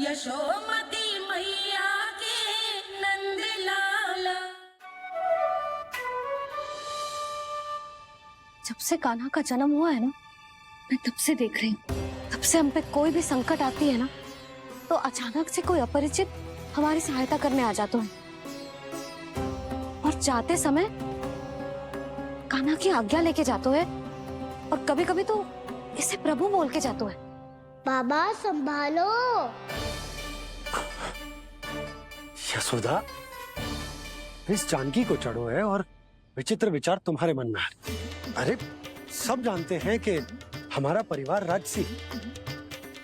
यशोमती मैया के नंद लाला। जब से कान्हा का जन्म हुआ है ना, मैं तब से देख रही हूँ, तब से हम पे कोई भी संकट आती है ना, तो अचानक से कोई अपरिचित हमारी सहायता करने आ जाते हैं, और जाते समय कान्हा की आज्ञा लेके जाते हैं, और कभी कभी तो इसे प्रभु बोल के जाते हैं। बाबा संभालो। यशोदा, इस जानकी को चढ़ो है और विचित्र विचार तुम्हारे मन में है। अरे सब जानते हैं कि हमारा परिवार राजसी,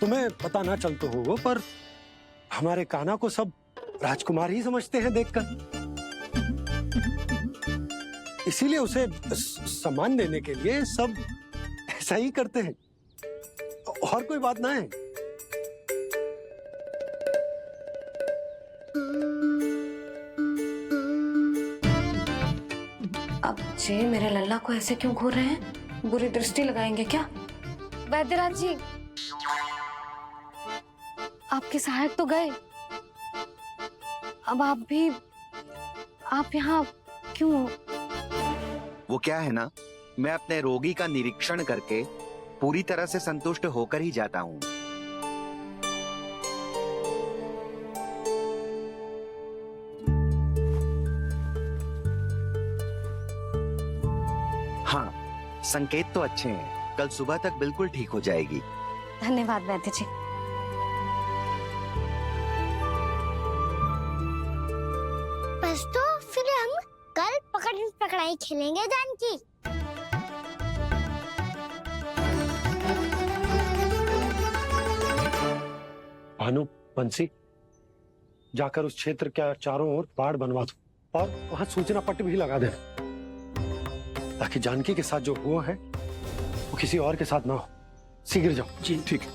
तुम्हें पता ना चल तो होगा, पर हमारे कान्हा को सब राजकुमार ही समझते हैं देखकर, इसीलिए उसे सम्मान देने के लिए सब ऐसा ही करते हैं, और कोई बात ना है। अब जे मेरे लल्ला को ऐसे क्यों घूर रहे हैं? बुरी दृष्टि लगाएंगे क्या? वैद्यराज जी, आपके सहायक तो गए, अब आप यहाँ क्यों? वो क्या है ना, मैं अपने रोगी का निरीक्षण करके पूरी तरह से संतुष्ट होकर ही जाता हूँ। हाँ, संकेत तो अच्छे हैं, कल सुबह तक बिल्कुल ठीक हो जाएगी। धन्यवाद वैद्य जी। बस तो फिर हम कल पकड़न पकड़ाई खेलेंगे जानकी। भानु, बंसी, जाकर उस क्षेत्र के चारों ओर बाड़ बनवा दो और वहां सूचना पट्ट भी लगा देना, ताकि जानकी के साथ जो हुआ है वो किसी और के साथ ना हो। शीघ्र जाओ। जी ठीक है।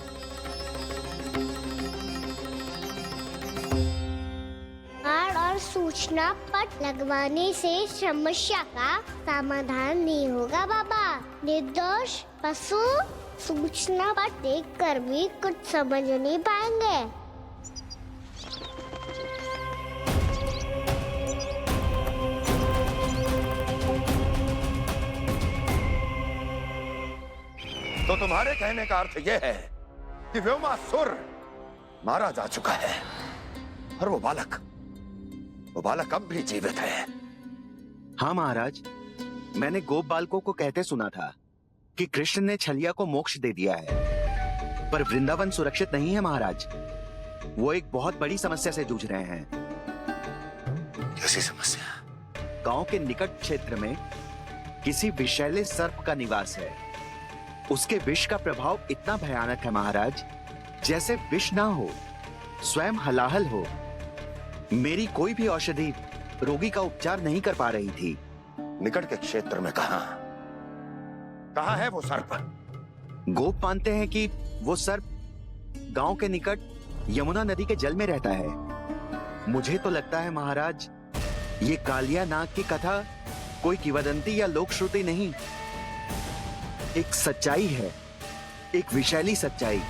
बाढ़ और सूचना पट लगवाने से समस्या का समाधान नहीं होगा बाबा। निर्दोष पशु सूचना पट देखकर भी कुछ समझ नहीं पाएंगे। तो तुम्हारे कहने का अर्थ यह है कि व्योमासुर मारा जा चुका है, और वो बालक अब भी जीवित है। हाँ महाराज, मैंने गोप बालकों को कहते सुना था कि कृष्ण ने छलिया को मोक्ष दे दिया है, पर वृंदावन सुरक्षित नहीं है महाराज। वो एक बहुत बड़ी समस्या से जूझ रहे हैं। कैसी समस्या? गांव के निकट क्षेत्र में किसी विषैले सर्प का निवास है। उसके विष का प्रभाव इतना भयानक है महाराज, जैसे विष ना हो, स्वयं हलाहल हो। मेरी कोई भी औषधि रोगी का उपचार नहीं कर पा रही थी। निकट के क्षेत्र में कहाँ है वो सर्प? गोप मानते हैं कि वो सर्प गांव के निकट यमुना नदी के जल में रहता है। मुझे तो लगता है महाराज, ये कालिया नाग की कथा कोई किंवदंती या लोक श्रुति नहीं, एक सच्चाई है, एक विषैली सच्चाई।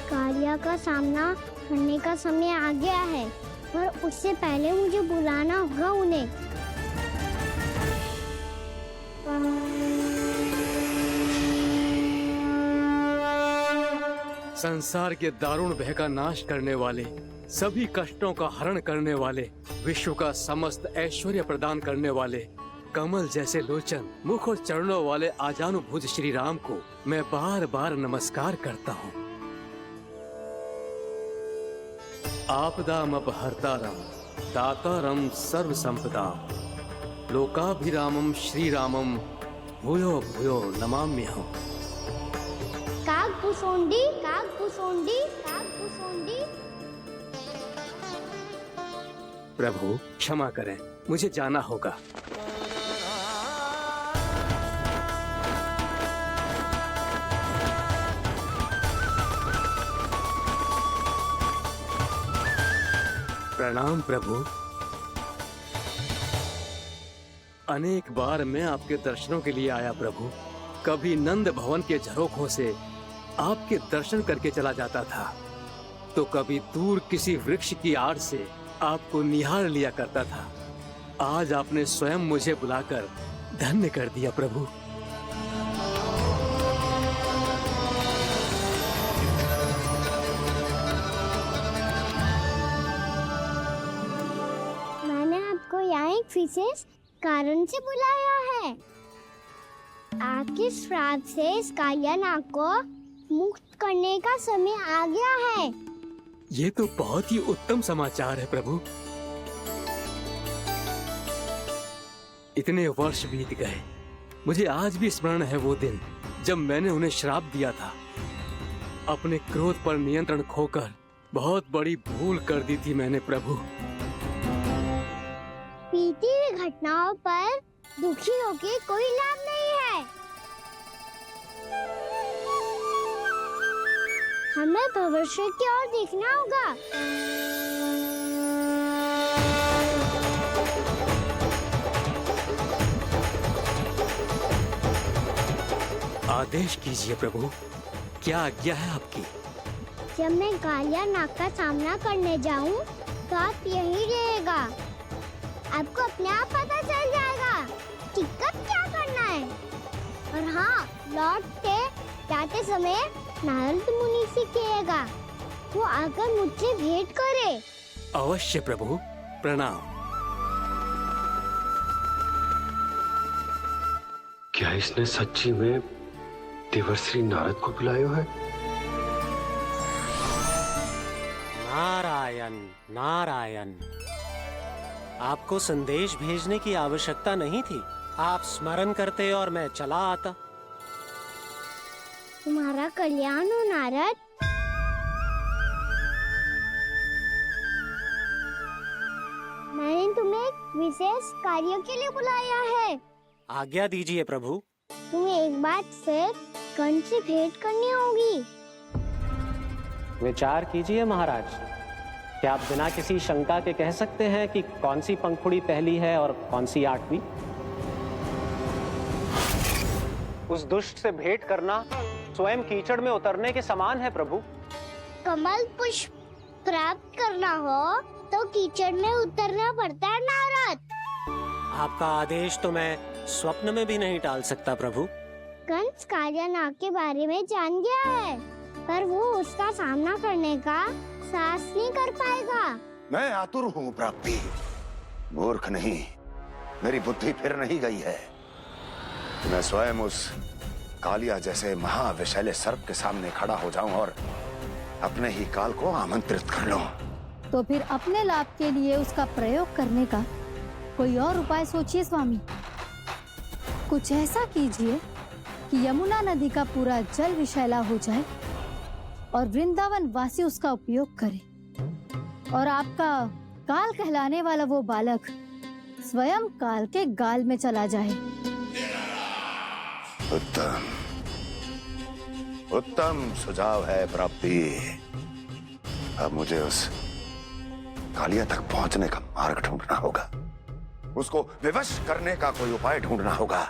कालिया का सामना करने का समय आ गया है, पर उससे पहले मुझे बुलाना होगा उन्हें। संसार के दारुण भय का नाश करने वाले, सभी कष्टों का हरण करने वाले, विश्व का समस्त ऐश्वर्य प्रदान करने वाले, कमल जैसे लोचन, मुख और चरणों वाले आजानुभुज श्री राम को मैं बार बार नमस्कार करता हूँ। आपदामपहर्तारं दातारं सर्व संपदाम लोकाभिरामं श्री रामं भूयो भूयो नमाम्यहम्। कागभूषोंडी, कागभूषोंडी, कागभूषोंडी। प्रभु क्षमा करें, मुझे जाना होगा। प्रणाम प्रभु। अनेक बार मैं आपके दर्शनों के लिए आया प्रभु। कभी नंद भवन के झरोखों से आपके दर्शन करके चला जाता था, तो कभी दूर किसी वृक्ष की आड़ से आपको निहार लिया करता था। आज आपने स्वयं मुझे बुलाकर धन्य कर दिया प्रभु। मैंने आपको यहाँ एक विशेष कारण से बुलाया है। आपके श्राप से इस कालिया नाग को मुक्त करने का समय आ गया है। ये तो बहुत ही उत्तम समाचार है प्रभु। इतने वर्ष बीत गए, मुझे आज भी स्मरण है वो दिन जब मैंने उन्हें श्राप दिया था। अपने क्रोध पर नियंत्रण खोकर बहुत बड़ी भूल कर दी थी मैंने प्रभु। बीती हुई घटनाओं पर दुखी होके कोई लाभ नहीं है। हमें भविष्य की ओर देखना होगा। आदेश कीजिए प्रभु, क्या आज्ञा है आपकी? जब मैं कालिया नाग का सामना करने जाऊं, तो आप यहीं रहेगा। आपको अपने आप पता चल जाएगा कि कब क्या करना है। और हाँ, लौटते जाते समय नारद मुनि से कहेगा, वो आकर मुझसे भेंट करे। अवश्य प्रभु, प्रणाम। क्या इसने सच्ची में देवर्षि नारद को बुलाया है? नारायण नारायण, आपको संदेश भेजने की आवश्यकता नहीं थी। आप स्मरण करते और मैं चला आता। तुम्हारा कल्याण हो नारद। मैंने तुम्हें एक विशेष कार्य के लिए बुलाया है। आज्ञा दीजिए प्रभु। तुम्हें एक बात फिर कंस से भेंट करनी होगी। विचार कीजिए महाराज, क्या आप बिना किसी शंका के कह सकते हैं कि कौन सी पंखुड़ी पहली है और कौन सी आठवीं? उस दुष्ट से भेंट करना स्वयं कीचड़ में उतरने के समान है प्रभु। कमल पुष्प प्राप्त करना हो तो कीचड़ में उतरना पड़ता है नारद। आपका आदेश तो मैं स्वप्न में भी नहीं टाल सकता प्रभु। कंस कालिया नाग के बारे में जान गया है, पर वो उसका सामना करने का साहस नहीं कर पाएगा। मैं आतुर हूँ प्राप्ति, मूर्ख नहीं। मेरी बुद्धि फिर नहीं गई है। मैं स्वयं उस कालिया जैसे महाविषैले सर्प के सामने खड़ा हो जाऊं और अपने ही काल को आमंत्रित कर लूं। तो फिर अपने लाभ के लिए उसका प्रयोग करने का कोई और उपाय सोचिए स्वामी। कुछ ऐसा कीजिए कि यमुना नदी का पूरा जल विषैला हो जाए और वृंदावन वासी उसका उपयोग करे, और आपका काल कहलाने वाला वो बालक स्वयं काल के गाल में चला जाए। उत्तम उत्तम सुझाव है प्राप्ति। अब मुझे उस कालिया तक पहुंचने का मार्ग ढूंढना होगा। उसको विवश करने का कोई उपाय ढूंढना होगा,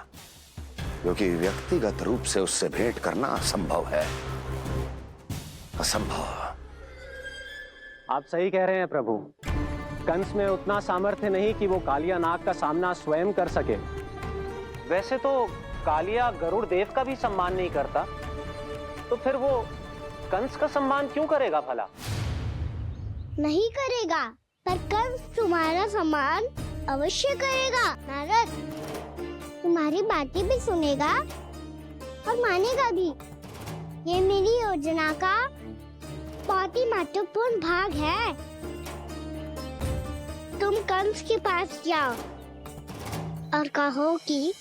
क्योंकि व्यक्तिगत रूप से उससे भेंट करना असंभव है। असंभव। आप सही कह रहे हैं प्रभु। कंस में उतना सामर्थ्य नहीं कि वो कालिया नाग का सामना स्वयं कर सके। वैसे तो कालिया गरुड़ देव का भी सम्मान नहीं करता, तो फिर वो कंस का सम्मान क्यों करेगा भला? नहीं करेगा, पर कंस तुम्हारा सम्मान अवश्य करेगा नारद। तुम्हारी बातें भी सुनेगा और मानेगा भी। ये मेरी योजना का बहुत ही महत्वपूर्ण भाग है। तुम कंस के पास जाओ और कहो कि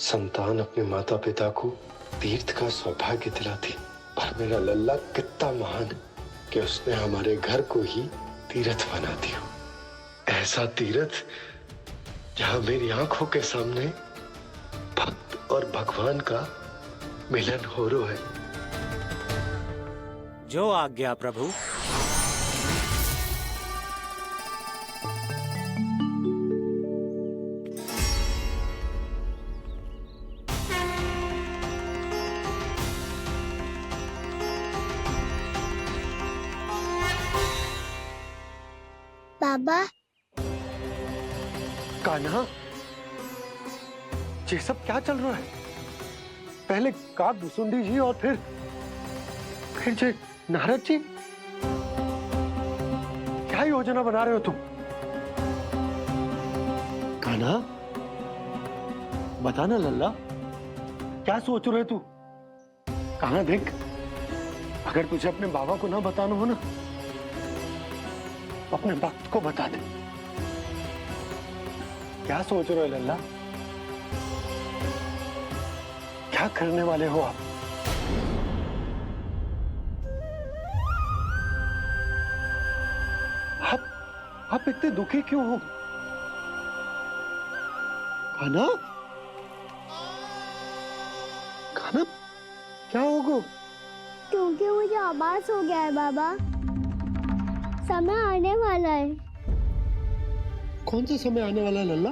संतान अपने माता पिता को तीर्थ का सौभाग्य दिलाती, पर मेरा लल्ला कितना महान है कि उसने हमारे घर को ही तीर्थ बना दिया। ऐसा तीर्थ जहां मेरी आंखों के सामने भक्त और भगवान का मिलन हो रो है। जो आज्ञा प्रभु। बाबा, कान्हा, ये सब क्या चल रहा है? पहले काक भुसुंडी जी और फिर जे नारद जी। क्या योजना बना रहे हो तुम? कान्हा, बताना लल्ला, क्या सोच रहे तू? कान्हा देख, अगर तुझे अपने बाबा को ना बताना हो ना, अपने भक्त को बता दे। क्या सोच रहे हो लल्ला? क्या करने वाले हो आप? आप इतने दुखी क्यों हो? कान्हा, कान्हा, क्या होगा? क्योंकि मुझे आभास हो गया है बाबा, समय आने वाला है। कौन सा समय आने वाला है लल्ला?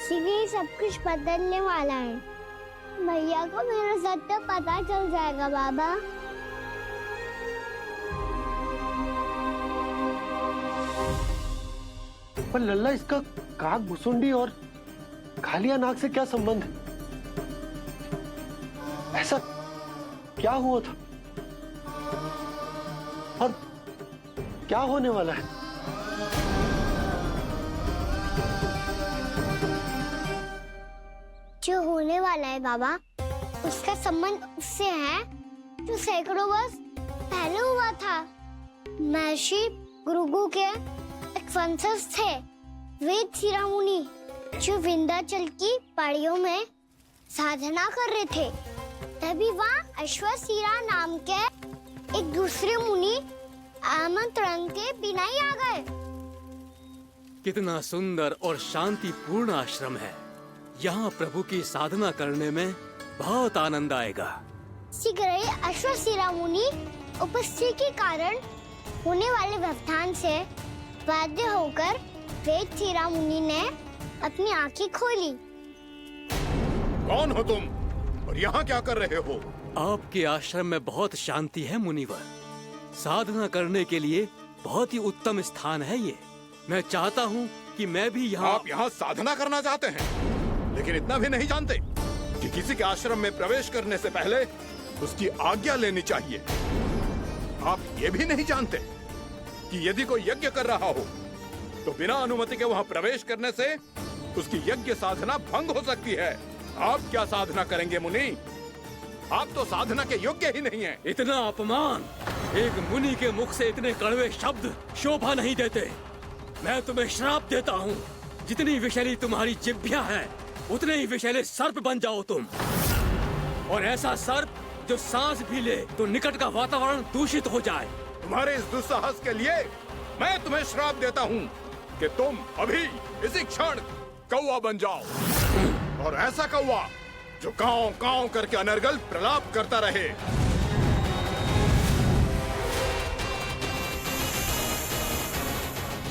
सीधे सब कुछ बदलने वाला है। भैया को मेरा सत्य पता चल जाएगा बाबा। पर लल्ला, इसका काक भुसुंडी और कालिया नाग से क्या संबंध है? ऐसा क्या हुआ था और क्या होने वाला है? जो होने वाला है बाबा, उसका संबंध उससे है जो सैकड़ों वर्ष पहले हुआ था। महर्षि भृगु के एक वंशज थे, वेद शिरा मुनि, जो विंध्याचल की पहाड़ियों में साधना कर रहे थे। तभी वहाँ अश्वशिरा नाम के एक दूसरे मुनि आमंत्रण के बिना ही आ गए। कितना सुंदर और शांतिपूर्ण आश्रम है। यहाँ प्रभु की साधना करने में बहुत आनंद आएगा। शीघ्र ही अश्वशिरा मुनि उपस्थिति के कारण होने वाले व्यवधान से बाध्य होकर वेद शिरा मुनि ने अपनी आंखें खोली। कौन हो तुम और यहाँ क्या कर रहे हो? आपके आश्रम में बहुत शांति है मुनिवर। साधना करने के लिए बहुत ही उत्तम स्थान है ये। मैं चाहता हूँ कि मैं भी यहाँ। आप यहाँ साधना करना चाहते हैं, लेकिन इतना भी नहीं जानते कि किसी के आश्रम में प्रवेश करने से पहले उसकी आज्ञा लेनी चाहिए। आप ये भी नहीं जानते कि यदि कोई यज्ञ कर रहा हो तो बिना अनुमति के वहाँ प्रवेश करने से उसकी यज्ञ साधना भंग हो सकती है। आप क्या साधना करेंगे मुनि? आप तो साधना के योग्य ही नहीं हैं। इतना अपमान! एक मुनि के मुख से इतने कड़वे शब्द शोभा नहीं देते। मैं तुम्हें श्राप देता हूँ, जितनी विषैली तुम्हारी जिह्वा है उतने ही विषैले सर्प बन जाओ तुम। और ऐसा सर्प जो सांस भी ले तो निकट का वातावरण दूषित हो जाए। तुम्हारे इस दुस्साहस के लिए मैं तुम्हें श्राप देता हूँ कि तुम अभी इसी क्षण कौवा बन जाओ, और ऐसा कौवा जो कांव कांव करके अनर्गल प्रलाप करता रहे।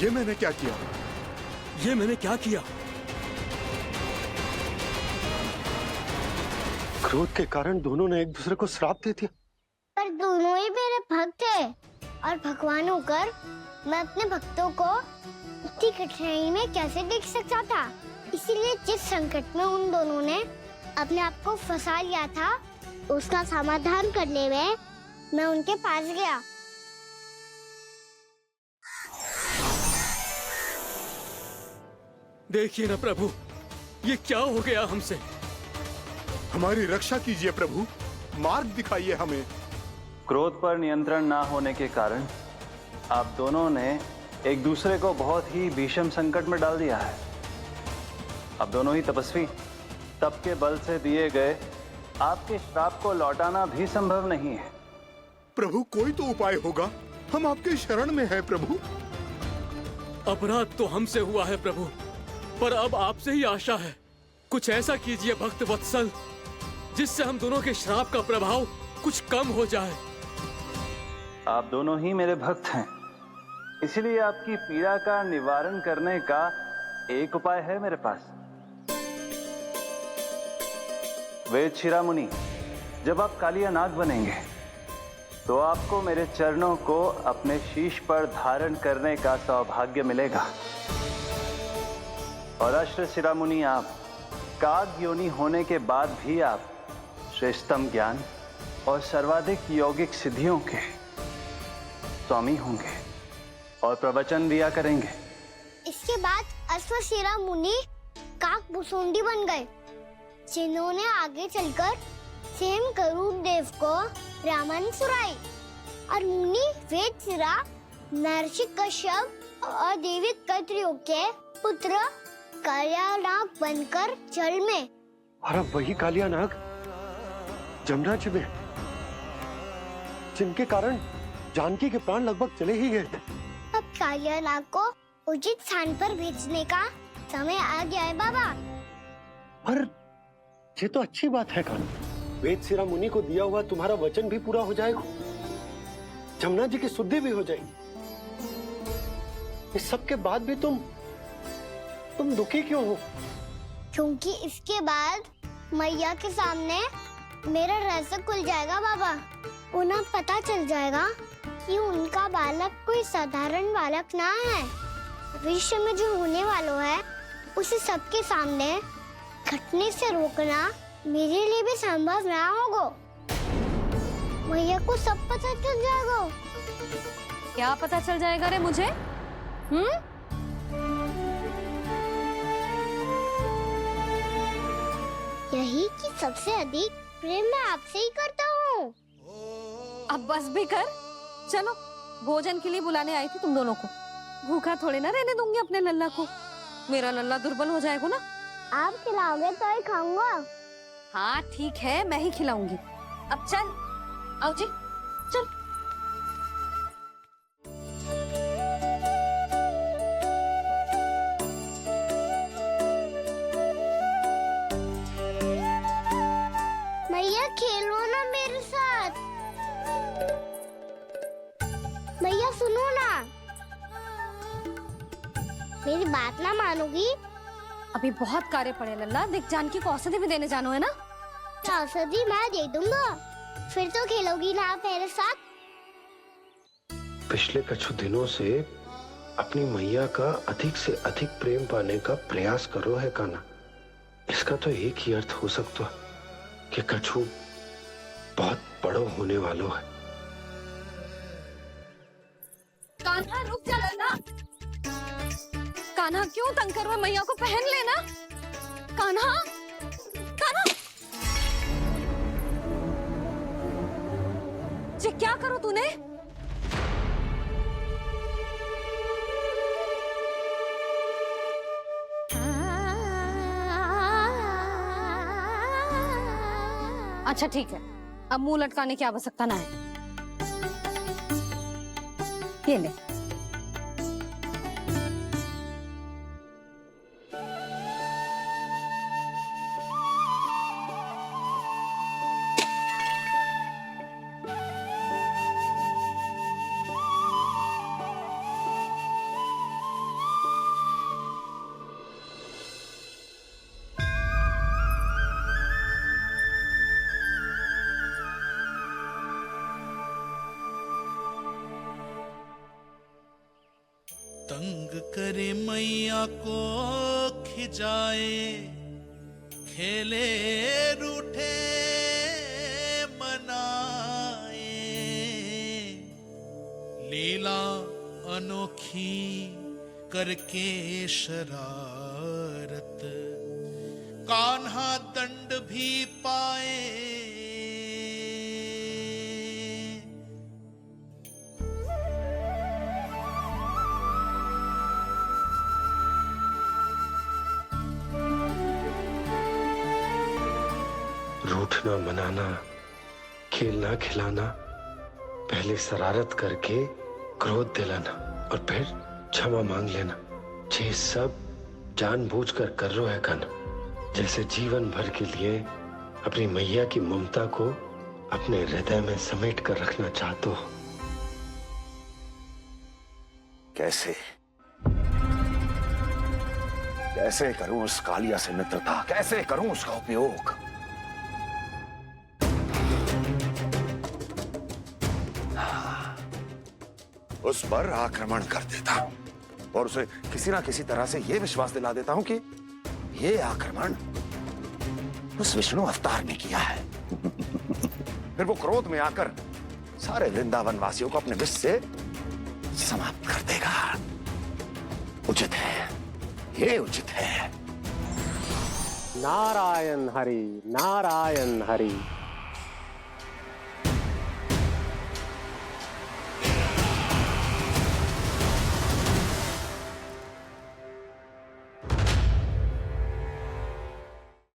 ये मैंने क्या किया? ये मैंने क्या किया? क्रोध के कारण दोनों ने एक दूसरे को श्राप दे दिया। पर दोनों ही मेरे भक्त थे, और भगवान होकर मैं अपने भक्तों को इतनी कठिनाई में कैसे देख सकता था। इसीलिए जिस संकट में उन दोनों ने अपने आप को फंसा लिया था, उसका समाधान करने में मैं उनके पास गया। देखिए ना प्रभु, ये क्या हो गया हमसे? हमारी रक्षा कीजिए प्रभु, मार्ग दिखाइए हमें। क्रोध पर नियंत्रण ना होने के कारण आप दोनों ने एक दूसरे को बहुत ही भीषण संकट में डाल दिया है। आप दोनों ही तपस्वी, तप के बल से दिए गए आपके श्राप को लौटाना भी संभव नहीं है। प्रभु कोई तो उपाय होगा, हम आपके शरण में हैं प्रभु। अपराध तो हमसे हुआ है प्रभु, पर अब आपसे ही आशा है, कुछ ऐसा कीजिए भक्त वत्सल, जिससे हम दोनों के श्राप का प्रभाव कुछ कम हो जाए। आप दोनों ही मेरे भक्त हैं, इसलिए आपकी पीड़ा का निवारण करने का एक उपाय है मेरे पास। वेद शिरामुनि, जब आप कालिया नाग बनेंगे तो आपको मेरे चरणों को अपने शीश पर धारण करने का सौभाग्य मिलेगा। और अश्र शिरामुनि, आप काग योनि होने के बाद भी आप श्रेष्ठतम ज्ञान और सर्वाधिक यौगिक सिद्धियों के स्वामी होंगे और प्रवचन दिया करेंगे। इसके बाद अश्वशिरा मुनि काक भुसुंडी बन गए, जिन्होंने आगे चलकर सेम गरुड़ देव को रामायण सुनाई। और मुनि वेदशिरा महर्षि कश्यप और देवी कत्रियों के पुत्र कालिया नाग बनकर जल में। और अब वही कालिया नाग जमुना जी में, जिनके कारण जानकी के प्राण लगभग चले ही गए थे। अब कालिया नाग को उचित स्थान पर भेजने का समय आ गया है बाबा। पर ये तो अच्छी बात है कान्हा, वेद शिरा मुनि को दिया हुआ तुम्हारा वचन भी पूरा हो जाएगा, जमुना जी की शुद्धि भी हो जाएगी। इस सब के बाद भी तुम दुखी क्यों हो? क्योंकि इसके बाद मैया के सामने मेरा रहस्य खुल जाएगा बाबा। उन्हें पता चल जाएगा कि उनका बालक कोई साधारण बालक ना है। भविष्य में जो होने वाला है उसे सबके सामने घटने से रोकना मेरे लिए भी संभव ना होगा। मैया को सब पता चल जाएगा। क्या पता चल जाएगा रे मुझे? यही कि सबसे अधिक प्रेम मैं आपसे ही करता हूँ। अब बस भी कर, चलो भोजन के लिए बुलाने आई थी तुम दोनों को। भूखा थोड़े ना रहने दूंगी अपने लल्ला को, मेरा लल्ला दुर्बल हो जाएगा ना। आप खिलाओगे तो ही खाऊंगा। हाँ ठीक है, मैं ही खिलाऊंगी। अब चल, आओ जी चल। मैया खेलो ना मेरे साथ। मैया सुनो ना, मेरी बात ना मानोगी? अभी बहुत कार्य पड़े लल्ला, देख जानकी को औषधि भी देने जानो है ना। औषधि मैं दे दूंगा, फिर तो खेलोगी ना आप मेरे साथ। पिछले कुछ दिनों से अपनी मैया का अधिक से अधिक प्रेम पाने का प्रयास करो है कान्हा। इसका तो एक ही अर्थ हो सकता है कि कछु बहुत बड़ो होने वालों है। कान्हा रुक जा लल्ला। कान्हा क्यों तंग कर रहा है? मैया को पहन लेना। कान्हा, कान्हा, ये क्या करो तूने? अच्छा ठीक है, अब मुंह लटकाने की आवश्यकता ना है। ये ले। तंग करे मैया को खिजाए, खेले रूठे मनाए, लीला अनोखी करके शरारत, कान्हा दंड भी पाए। रूठना मनाना, खेलना खिलाना, पहले शरारत करके क्रोध दिलाना और फिर क्षमा मांग लेना, ये सब जानबूझकर कर रहे है कान्हा, जैसे जीवन भर के लिए अपनी मैया की ममता को अपने हृदय में समेट कर रखना चाहते हो। कैसे कैसे करूं उस कालिया से मित्रता, कैसे करूं उसका उपयोग? उस पर आक्रमण कर देता हूं और उसे किसी ना किसी तरह से यह विश्वास दिला देता हूं कि यह आक्रमण उस विष्णु अवतार ने किया है। फिर वो क्रोध में आकर सारे वृंदावन वासियों को अपने विष से समाप्त कर देगा। उचित है, ये उचित है। नारायण हरि, नारायण हरि।